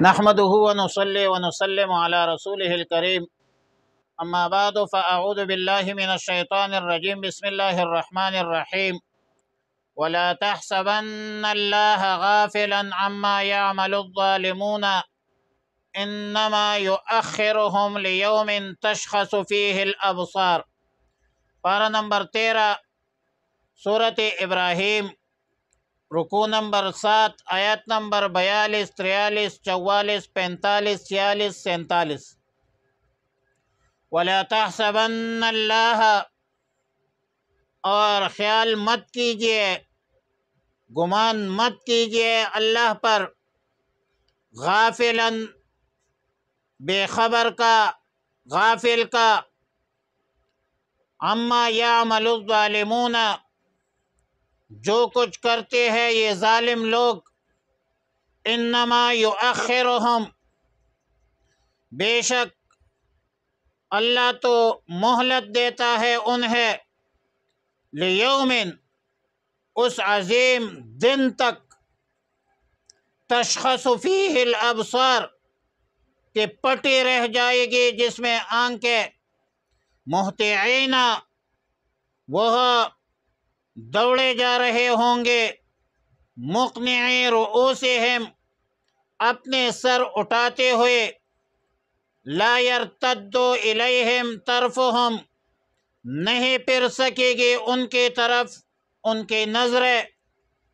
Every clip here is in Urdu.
نحمده ونصلي ونسلم على رسوله الكريم أما بعد فأعوذ بالله من الشيطان الرجيم بسم الله الرحمن الرحيم ولا تحسبن الله غافلا عما يعمل الظالمون إنما يؤخرهم ليوم تشخص فيه الأبصار۔ پارہ نمبر 13 سورۃ ابراہیم، رکوع نمبر 7، آیت نمبر 42، 43، 44، 45، 46، 47۔ وَلَا تَحْسَبَنَّ اللَّهَ، اور خیال مت کیجیے، گمان مت کیجیے اللہ پر، غافلاً بے خبر کا، غافل کا، عما یعمل الظالمون، جو کچھ کرتے ہیں یہ ظالم لوگ، انما یؤخرہم، بے شک اللہ تو مہلت دیتا ہے انہیں، لیوم، اس عظیم دن تک، تشخص فیہ الابصار، کہ پٹی رہ جائے گی جس میں آنکھیں، مہطعین، وہ دوڑے جا رہے ہوں گے، مقنعی رؤوسہم، اپنے سر اٹھاتے ہوئے، لا یرتد الیہم طرفہم، نہیں پھر سکے گی ان کی طرف ان کی نظریں،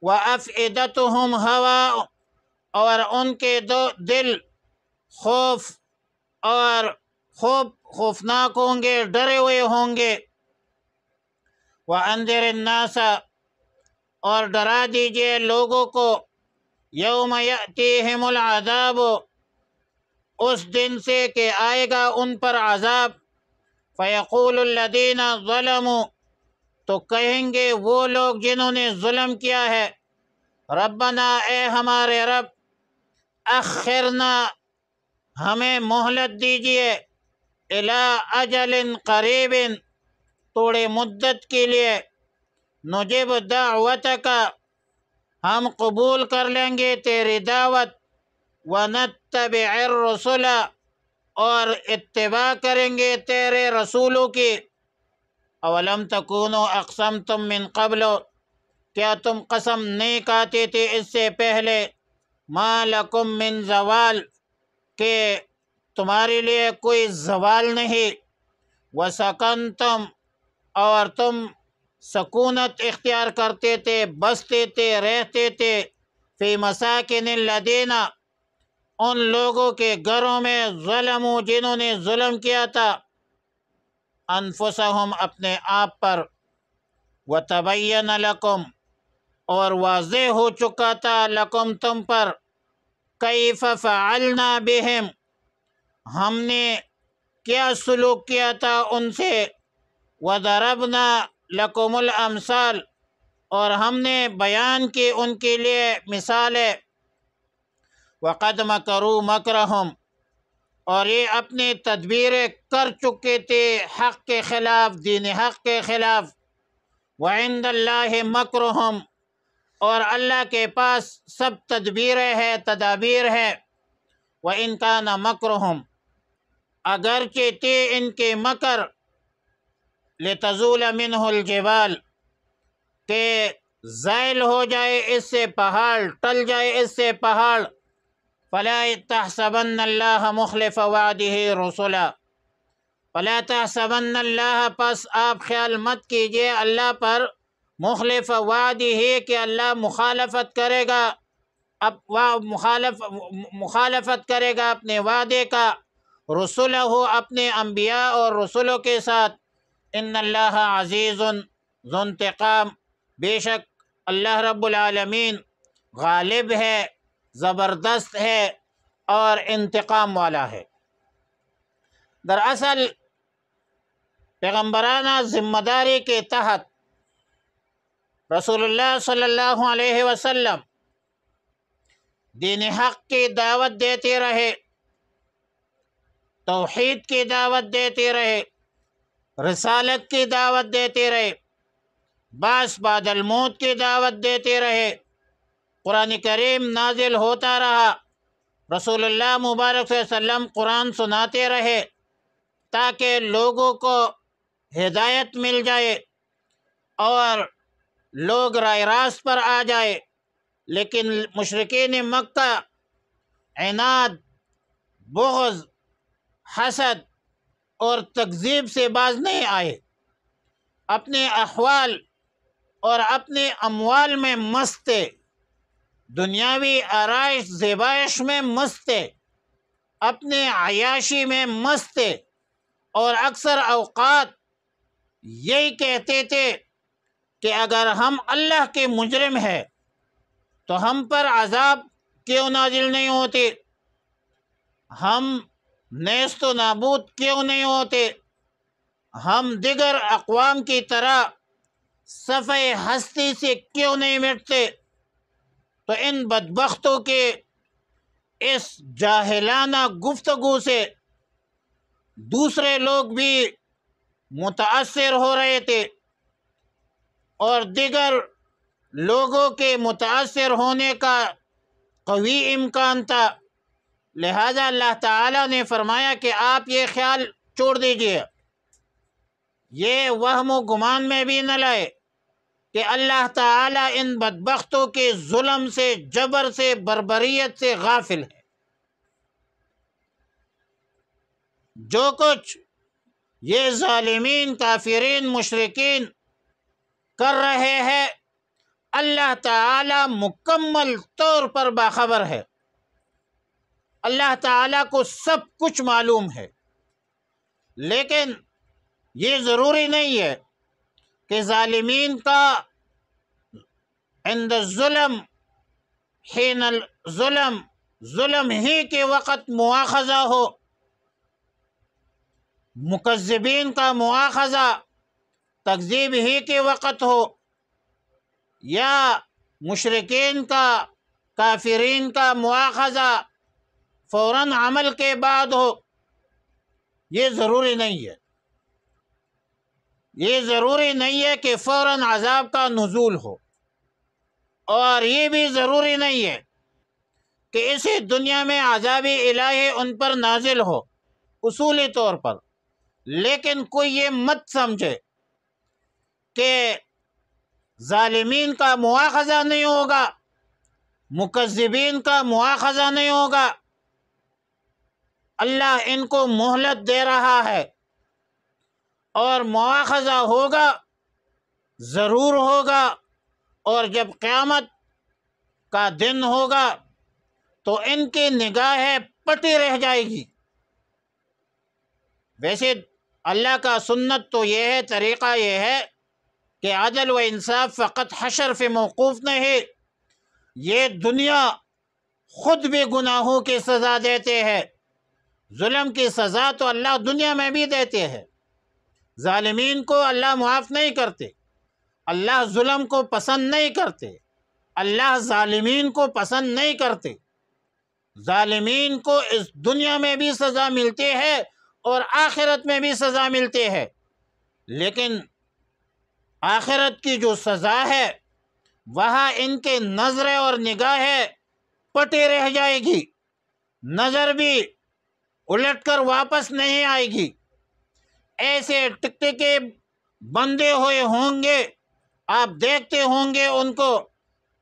وافئدتہم ہوا، اور ان کے دل خوف اور خوفناک ہوں گے، ڈرے ہوئے ہوں گے۔ وَأَنذِرِ النَّاسَ، اور ڈرا دیجئے لوگوں کو، یوم یأتیہم العذاب، اس دن سے کہ آئے گا ان پر عذاب، فیقول الذین ظلموا، تو کہیں گے وہ لوگ جنہوں نے ظلم کیا ہے، ربنا، اے ہمارے رب، اخرنا، ہمیں مہلت دیجئے، الی اجل قریب، تھوڑے مدت کے لیے، نجب دعوتک، ہم قبول کر لیں گے تیری دعوت، ونتبع الرسل، اور اتباع کریں گے تیرے رسولوں کی۔ اولم تکونوا اقسمتم من قبل، کیا تم قسم نہیں کھاتے تھے اس سے پہلے، ما لکم من زوال، کہ تمہارے لیے کوئی زوال نہیں، وسکنتم، اور تم سکونت اختیار کرتے تھے، بستے تھے، رہتے تھے، فی مساکن الذین، ان لوگوں کے گھروں میں، ظلموا، جنہوں نے ظلم کیا تھا، انفسہم، اپنے آپ پر، وتبین لکم، اور واضح ہو چکا تھا، لکم، تم پر، کیف فعلنا بہم، ہم نے کیا سلوک کیا تھا ان سے، وضربنا لکم الامثال، اور ہم نے بیان کی ان کے لیے مثالیں، وقد مکروا مکرہم، اور یہ اپنی تدبیریں کر چکے تھے حق کے خلاف، دین حق کے خلاف، وعند اللہ مکرہم، اور اللہ کے پاس سب تدبیریں ہیں، تدابیر ہے، وَإِن كَانَ مَكْرُهُمْ، اگرچہ تھے ان کے مکر، لِتَزُولَ مِنْهُ الْجِبَالِ، کہ زائل ہو جائے اس سے پہاڑ، ٹل جائے اس سے پہاڑ، فَلَا تَحْسَبَنَّ اللَّهَ مُخْلِفَ وَعْدِهِ رُسُلًا، فَلَا تَحْسَبَنَّ اللَّهَ، پس آپ خیال مت کیجئے اللہ پر، مخلف وعدہ، کہ اللہ مخالفت کرے گا، مخالفت کرے گا اپنے وعدے کا، رسولہ، اپنے انبیاء اور رسولوں کے ساتھ، ان اللہ عزیز ذو انتقام، بے شک اللہ رب العالمین غالب ہے، زبردست ہے، اور انتقام والا ہے۔ دراصل پیغمبرانہ ذمہ داری کے تحت رسول اللہ صلی اللہ علیہ وسلم دین حق کی دعوت دیتے رہے، توحید کی دعوت دیتے رہے، رسالت کی دعوت دیتے رہے، بعث بعد الموت کی دعوت دیتے رہے، قرآن کریم نازل ہوتا رہا، رسول اللہ مبارک صلی اللہ علیہ وسلم قرآن سناتے رہے تاکہ لوگوں کو ہدایت مل جائے اور لوگ راہ راست پر آ جائے، لیکن مشرکین مکہ عناد، بغض، حسد اور تکذیب سے باز نہیں آئے، اپنے احوال اور اپنے اموال میں مست تھے، دنیاوی آرائش زیبائش میں مست تھے، اپنے عیاشی میں مست تھے، اور اکثر اوقات یہی کہتے تھے کہ اگر ہم اللہ کے مجرم ہیں تو ہم پر عذاب کیوں نازل نہیں ہوتے، ہم نیست و نابود کیوں نہیں ہوتے، ہم دیگر اقوام کی طرح صفحہ ہستی سے کیوں نہیں مٹتے۔ تو ان بدبختوں کے اس جاہلانہ گفتگو سے دوسرے لوگ بھی متاثر ہو رہے تھے، اور دیگر لوگوں کے متاثر ہونے کا قوی امکان تھا، لہذا اللہ تعالیٰ نے فرمایا کہ آپ یہ خیال چھوڑ دیجئے، یہ وہم و گمان میں بھی نہ لائے کہ اللہ تعالیٰ ان بدبختوں کے ظلم سے، جبر سے، بربریت سے غافل ہے۔ جو کچھ یہ ظالمین، کافرین، مشرکین کر رہے ہیں، اللہ تعالیٰ مکمل طور پر باخبر ہے، اللہ تعالیٰ کو سب کچھ معلوم ہے، لیکن یہ ضروری نہیں ہے کہ ظالمین کا عند الظلم، حین الظلم، ظلم ہی کے وقت مواخذہ ہو، مکذبین کا مواخذہ تکذیب ہی کے وقت ہو، یا مشرکین کا، کافرین کا مواخذہ فوراً عمل کے بعد ہو، یہ ضروری نہیں ہے۔ یہ ضروری نہیں ہے کہ فوراً عذاب کا نزول ہو، اور یہ بھی ضروری نہیں ہے کہ اسی دنیا میں عذاب الہی ان پر نازل ہو اصولی طور پر، لیکن کوئی یہ مت سمجھے کہ ظالمین کا مواخذہ نہیں ہوگا، مکذبین کا مواخذہ نہیں ہوگا، اللہ ان کو مہلت دے رہا ہے، اور مواخذہ ہوگا، ضرور ہوگا، اور جب قیامت کا دن ہوگا تو ان کی نگاہیں پٹی رہ جائے گی۔ ویسے اللہ کا سنت تو یہ ہے، طریقہ یہ ہے کہ عدل و انصاف فقط حشر پہ موقوف نہیں، یہ دنیا خود بھی گناہوں کی سزا دیتے ہیں، ظلم کی سزا تو اللہ دنیا میں بھی دیتے ہیں، ظالمین کو اللہ معاف نہیں کرتے، اللہ ظلم کو پسند نہیں کرتے، اللہ ظالمین کو پسند نہیں کرتے، ظالمین کو اس دنیا میں بھی سزا ملتی ہے اور آخرت میں بھی سزا ملتی ہے، لیکن آخرت کی جو سزا ہے وہاں ان کے نظریں اور نگاہیں پٹی رہ جائے گی، نظر بھی الٹ کر واپس نہیں آئے گی، ایسے ٹکٹکے بندے ہوئے ہوں گے، آپ دیکھتے ہوں گے ان کو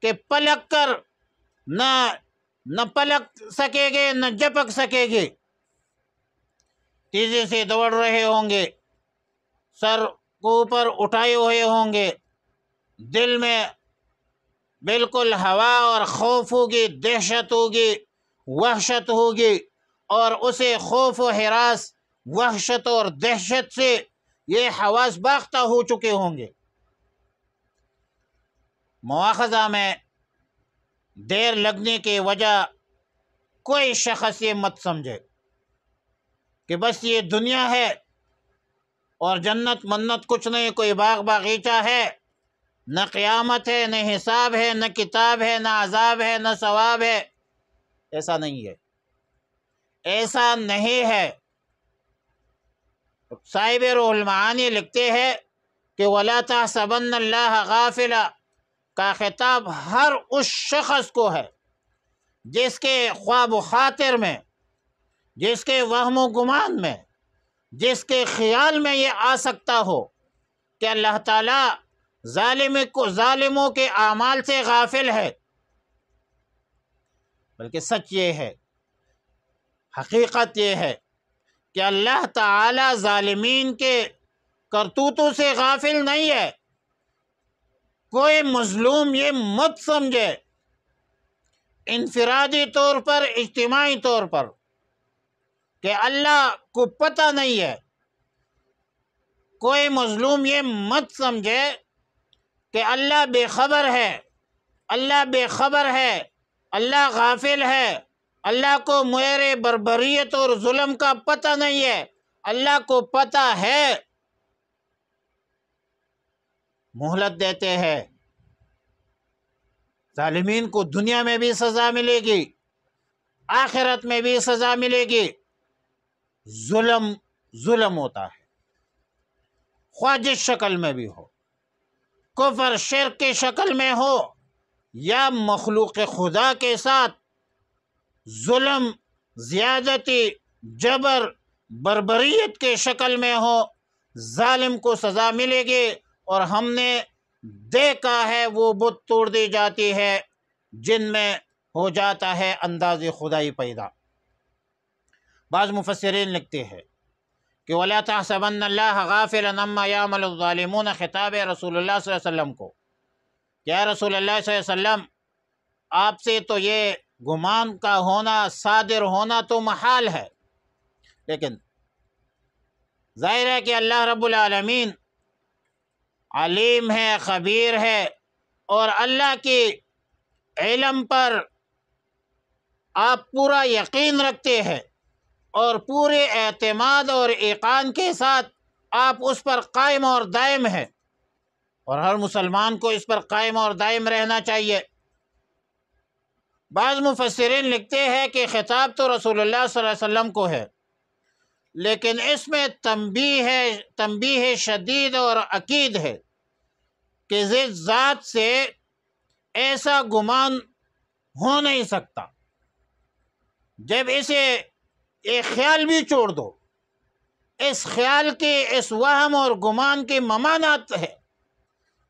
کہ پلک کر نہ پلک سکے گے نہ جھپک سکے گے، تیزی سے دوڑ رہے ہوں گے، سر کو اوپر اٹھائے ہوئے ہوں گے، دل میں بالکل ہوا اور خوف ہوگی، دہشت ہوگی، وحشت ہوگی، اور اسے خوف و ہراس، وحشت اور دہشت سے یہ حواس باختہ ہو چکے ہوں گے۔ مواخذہ میں دیر لگنے کی وجہ کوئی شخص یہ مت سمجھے کہ بس یہ دنیا ہے اور جنت منت کچھ نہیں، کوئی باغ باغیچہ ہے، نہ قیامت ہے، نہ حساب ہے، نہ کتاب ہے، نہ عذاب ہے، نہ ثواب ہے۔ ایسا نہیں ہے، ایسا نہیں ہے۔ صاحب روح المعانی لکھتے ہیں کہ وَلَا تَحْسَبَنَّ اللَّهَ غَافِلًا کا خطاب ہر اس شخص کو ہے جس کے خواب و خاطر میں، جس کے وہم و گمان میں، جس کے خیال میں یہ آ سکتا ہو کہ اللہ تعالیٰ ظالموں کے اعمال سے غافل ہے، بلکہ سچ یہ ہے، حقیقت یہ ہے کہ اللہ تعالیٰ ظالمین کے کرتوتوں سے غافل نہیں ہے۔ کوئی مظلوم یہ مت سمجھے انفرادی طور پر، اجتماعی طور پر، کہ اللہ کو پتہ نہیں ہے۔ کوئی مظلوم یہ مت سمجھے کہ اللہ بے خبر ہے، اللہ بے خبر ہے، اللہ غافل ہے، اللہ کو میرے بربریت اور ظلم کا پتہ نہیں ہے۔ اللہ کو پتہ ہے، مہلت دیتے ہیں۔ ظالمین کو دنیا میں بھی سزا ملے گی، آخرت میں بھی سزا ملے گی۔ ظلم ہوتا ہے، خواہ جس شکل میں بھی ہو، کفر شرک کی شکل میں ہو یا مخلوق خدا کے ساتھ ظلم، زیادتی، جبر، بربریت کے شکل میں ہو، ظالم کو سزا ملے گی۔ اور ہم نے دیکھا ہے وہ بت توڑ دی جاتی ہے جن میں ہو جاتا ہے انداز خدائی پیدا۔ بعض مفسرین لکھتے ہیں کہ وَلَا تَحْسَبَنَّ اللَّهَ غَافِلًا عَمَّا يَعْمَلُ الظَّالِمُونَ، خطاب ہے رسول اللہ صلی اللہ علیہ وسلم کو کہ یا رسول اللہ صلی اللہ علیہ وسلم، آپ سے تو یہ گمان کا ہونا، صادر ہونا تو محال ہے، لیکن ظاہر ہے کہ اللہ رب العالمین علیم ہے، خبیر ہے، اور اللہ کی علم پر آپ پورا یقین رکھتے ہیں اور پورے اعتماد اور ایقان کے ساتھ آپ اس پر قائم اور دائم ہیں، اور ہر مسلمان کو اس پر قائم اور دائم رہنا چاہیے۔ بعض مفسرین لکھتے ہیں کہ خطاب تو رسول اللہ صلی اللہ علیہ وسلم کو ہے، لیکن اس میں تنبیہ شدید اور اکید ہے کہ ذات ذات سے ایسا گمان ہو نہیں سکتا۔ جب اسے ایک خیال بھی چھوڑ دو، اس خیال کی، اس وہم اور گمان کی ممانعت ہے،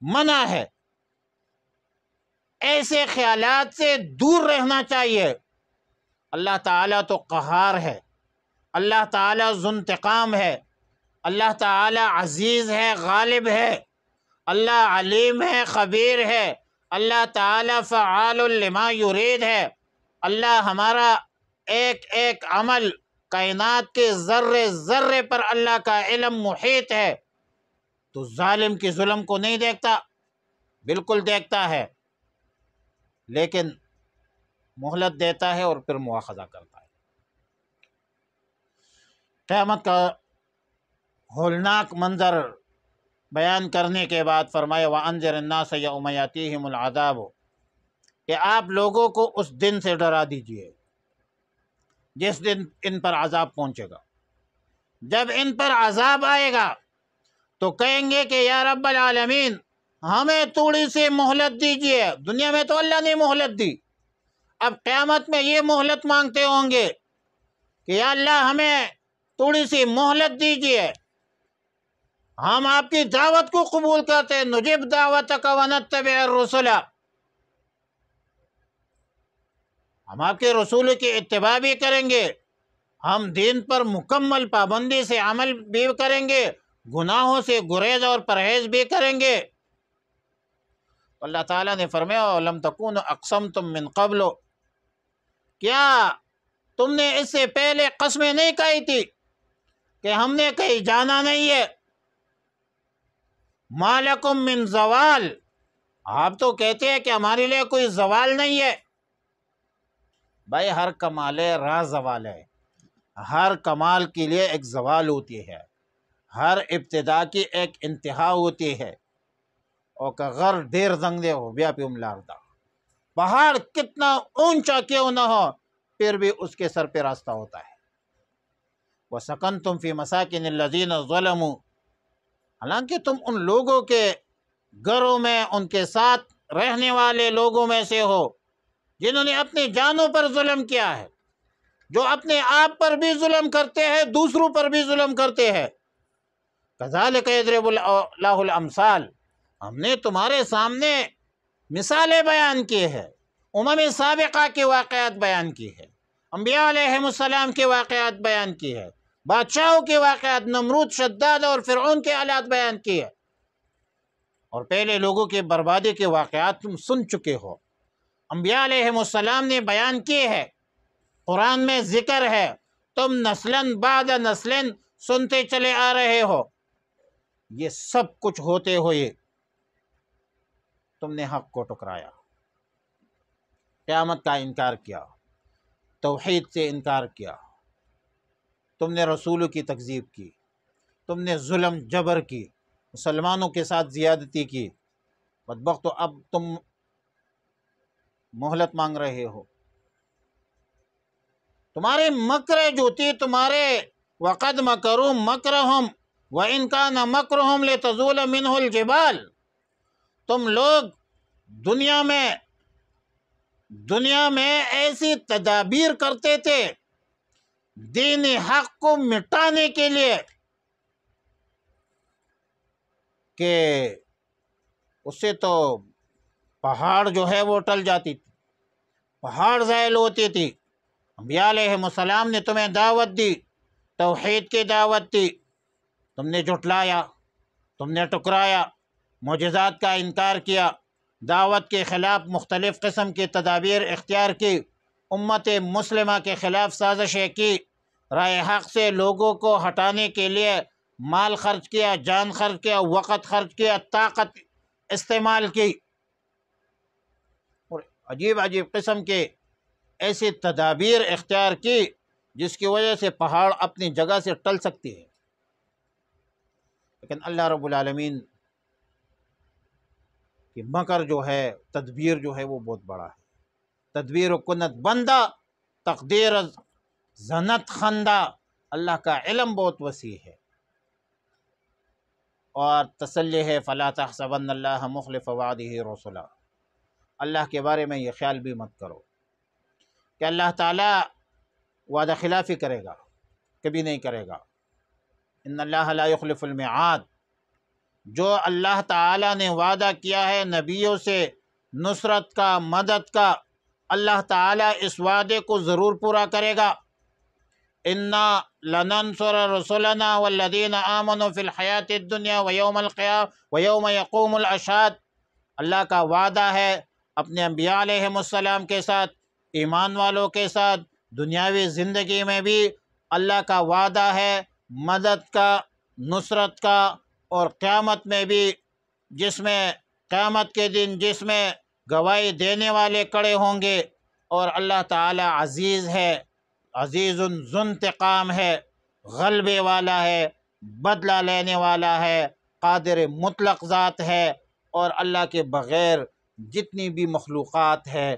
منع ہے، ایسے خیالات سے دور رہنا چاہیے۔ اللہ تعالیٰ تو قہار ہے، اللہ تعالیٰ ذو انتقام ہے، اللہ تعالیٰ عزیز ہے، غالب ہے، اللہ علیم ہے، خبیر ہے، اللہ تعالیٰ فعال لما یرید ہے۔ اللہ ہمارا ایک ایک عمل، کائنات کے ذرے ذرے پر اللہ کا علم محیط ہے۔ تو ظالم کی ظلم کو نہیں دیکھتا، بالکل دیکھتا ہے، لیکن مہلت دیتا ہے اور پھر مواخذہ کرتا ہے۔ قیامت کا ہولناک منظر بیان کرنے کے بعد فرمایا وَأَنذِرِ النَّاسَ يَوْمَ يَأْتِيهِمُ الْعَذَابُ، کہ آپ لوگوں کو اس دن سے ڈرا دیجئے جس دن ان پر عذاب پہنچے گا۔ جب ان پر عذاب آئے گا تو کہیں گے کہ یا رب العالمین، ہمیں تھوڑی سی مہلت دیجئے۔ دنیا میں تو اللہ نے مہلت دی، اب قیامت میں یہ مہلت مانگتے ہوں گے کہ یا اللہ ہمیں تھوڑی سی مہلت دیجئے، ہم آپ کی دعوت کو قبول کرتے ہیں، نجب دعوتک ونتبع الرسل، ہم آپ کے رسول کی اتباع بھی کریں گے، ہم دین پر مکمل پابندی سے عمل بھی کریں گے، گناہوں سے گریز اور پرہیز بھی کریں گے۔ اللہ تعالیٰ نے فرمایا وَلَمْ تَكُونُوا أَقْسَمْتُم مِّن قَبْلُ، کیا تم نے اس سے پہلے قسمیں نہیں کھائی تھی کہ ہم نے کہیں جانا نہیں ہے؟ مَا لَكُم مِّن زوال، آپ تو کہتے ہیں کہ ہمارے لیے کوئی زوال نہیں ہے۔ بھائی ہر کمال راہ زوال ہے، ہر کمال کے لیے ایک زوال ہوتی ہے، ہر ابتدا کی ایک انتہا ہوتی ہے۔ اور کہ غر دیر زنگ دے ہو بیا پہ املاردہ، پہاڑ کتنا اونچا کیوں نہ ہو پھر بھی اس کے سر پہ راستہ ہوتا ہے۔ وَسَكَنْتُمْ فِي مَسَاكِنِ الَّذِينَ ظَلَمُوا، حالانکہ تم ان لوگوں کے گھروں میں، ان کے ساتھ رہنے والے لوگوں میں سے ہو جنہوں نے اپنی جانوں پر ظلم کیا ہے، جو اپنے آپ پر بھی ظلم کرتے ہیں، دوسروں پر بھی ظلم کرتے ہیں۔ کذالک یضرب اللہ الامثال، ہم نے تمہارے سامنے مثالیں بیان کی ہے، امم سابقہ کے واقعات بیان کی ہے، انبیاء علیہم السلام کے واقعات بیان کی ہے، بادشاہوں کے واقعات، نمرود، شداد اور فرعون کے حالات بیان کیے، اور پہلے لوگوں کے بربادی کے واقعات تم سن چکے ہو، انبیاء علیہم السلام نے بیان کیے ہے، قرآن میں ذکر ہے، تم نسلاً بعد نسلاً سنتے چلے آ رہے ہو۔ یہ سب کچھ ہوتے ہوئے تم نے حق کو ٹکرایا، قیامت کا انکار کیا، توحید سے انکار کیا، تم نے رسولوں کی تکذیب کی، تم نے ظلم جبر کی، مسلمانوں کے ساتھ زیادتی کی، بدبختو اب تم مہلت مانگ رہے ہو۔ تمہارے مکر جو تھی، تمہارے وقد مکروا مکرہم وَإِنْ كَانَ مَكْرُهُمْ لِتَزُولَ مِنْهُ الْجِبَالُ، تم لوگ دنیا میں ایسی تدابیر کرتے تھے دین حق کو مٹانے کے لیے کہ اس سے تو پہاڑ جو ہے وہ ٹل جاتی تھی، پہاڑ زائل ہوتی تھی۔ انبیاء علیہم السلام نے تمہیں دعوت دی، توحید کی دعوت دی، تم نے جھٹلایا، تم نے ٹکرایا، معجزات کا انکار کیا، دعوت کے خلاف مختلف قسم کی تدابیر اختیار کی، امت مسلمہ کے خلاف سازشیں کی، راہ حق سے لوگوں کو ہٹانے کے لیے مال خرچ کیا، جان خرچ کیا، وقت خرچ کیا، طاقت استعمال کی، اور عجیب عجیب قسم کے ایسی تدابیر اختیار کی جس کی وجہ سے پہاڑ اپنی جگہ سے ٹل سکتی ہے۔ لیکن اللہ رب العالمین کی مکر جو ہے، تدبیر جو ہے وہ بہت بڑا ہے۔ تدبیر کنت بندہ، تقدیر زنت خندہ، اللہ کا علم بہت وسیع ہے۔ اور تسلی ہے فلا تحسبن اللہ مخلف وعدہ رسلا، اللہ کے بارے میں یہ خیال بھی مت کرو کہ اللہ تعالیٰ وعدہ خلافی کرے گا، کبھی نہیں کرے گا۔ ان اللہ لا یخلف المیعاد، جو اللہ تعالیٰ نے وعدہ کیا ہے نبیوں سے نصرت کا، مدد کا، اللہ تعالیٰ اس وعدے کو ضرور پورا کرے گا۔ انا لننصر رسلنا والذین آمنوا فی الحیاۃ الدنیا ویوم یقوم الاشہاد، اللہ کا وعدہ ہے اپنے انبیاء علیہم السلام کے ساتھ، ایمان والوں کے ساتھ، دنیاوی زندگی میں بھی اللہ کا وعدہ ہے مدد کا، نصرت کا، اور قیامت میں بھی، جس میں قیامت کے دن جس میں گواہی دینے والے کھڑے ہوں گے، اور اللہ تعالی عزیز ہے، عزیز ذو انتقام ہے، غلبے والا ہے، بدلہ لینے والا ہے، قادر مطلق ذات ہے، اور اللہ کے بغیر جتنی بھی مخلوقات ہے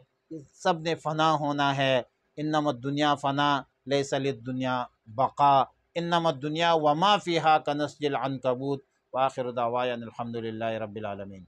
سب نے فنا ہونا ہے۔ انما الدنیا فنا لیس للدنیا بقا، انما الدنیا وما فیہا کنسج العنکبوت۔ وآخر دعوانا الحمد للہ رب العالمین۔